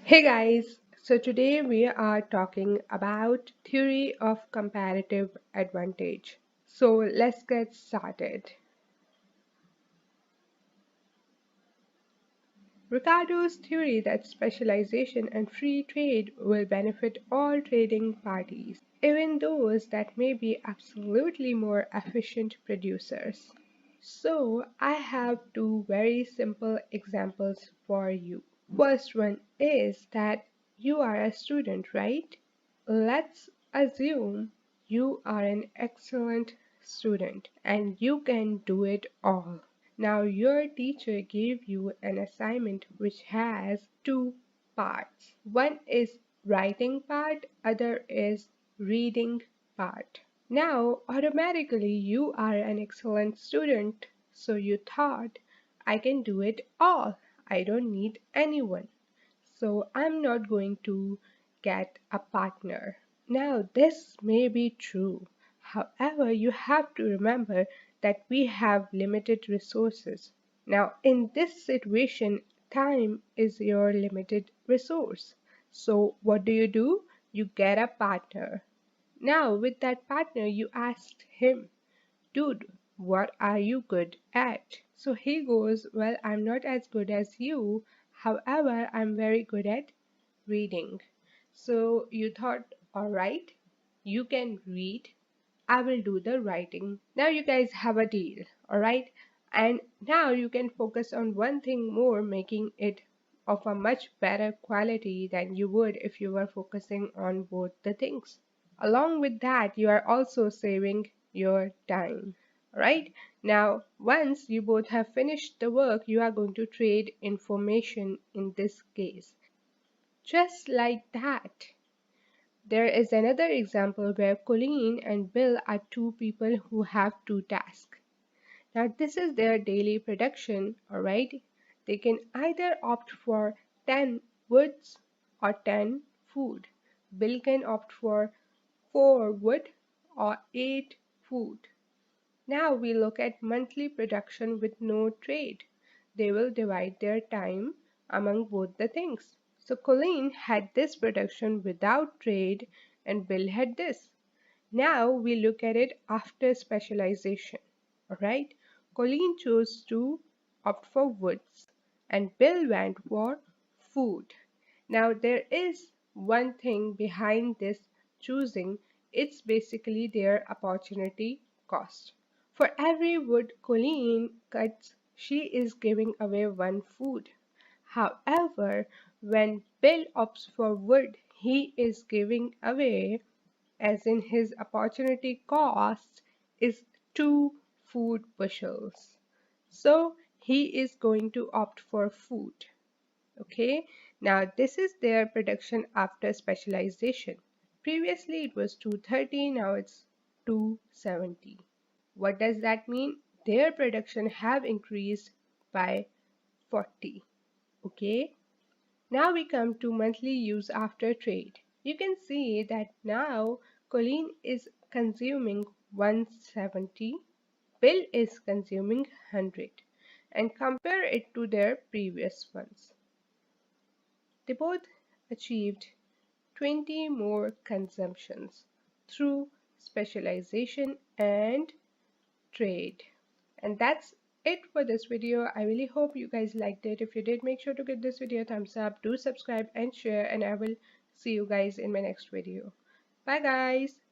Hey guys, so today we are talking about theory of comparative advantage. So let's get started. Ricardo's theory that specialization and free trade will benefit all trading parties, even those that may be absolutely more efficient producers. So I have two very simple examples for you. First one is that you are a student, right? Let's assume you are an excellent student and you can do it all. Now, your teacher gave you an assignment which has two parts. One is writing part, other is reading part. Now, automatically you are an excellent student, so you thought, I can do it all. I don't need anyone. So I'm not going to get a partner. Now, this may be true. However, you have to remember that we have limited resources. Now, in this situation, time is your limited resource. So, what do? You get a partner. Now, with that partner, you asked him, dude, what are you good at? So he goes, well, I'm not as good as you. However, I'm very good at reading. So you thought, all right, you can read. I will do the writing. Now you guys have a deal, all right? And now you can focus on one thing more, making it of a much better quality than you would if you were focusing on both the things. Along with that, you are also saving your time. Right? Now, once you both have finished the work, you are going to trade information in this case. Just like that. There is another example where Colleen and Bill are two people who have two tasks. Now, this is their daily production, alright? They can either opt for 10 woods or 10 food. Bill can opt for 4 wood or 8 food. Now we look at monthly production with no trade. They will divide their time among both the things. So Colleen had this production without trade and Bill had this. Now we look at it after specialization. Alright, Colleen chose to opt for woods and Bill went for food. Now there is one thing behind this choosing, it's basically their opportunity cost. For every wood Colleen cuts, she is giving away one food. However, when Bill opts for wood, he is giving away, as in his opportunity cost is 2 food bushels. So he is going to opt for food. Okay, now this is their production after specialization. Previously it was 230, now it's 270. What does that mean? Their production have increased by 40. Okay, now we come to monthly use after trade. You can see that now Colleen is consuming 170, Bill is consuming 100, and compare it to their previous ones. They both achieved 20 more consumptions through specialization and trade. And that's it for this video. I really hope you guys liked it. If you did, make sure to give this video a thumbs up, do subscribe and share, and I will see you guys in my next video. Bye guys.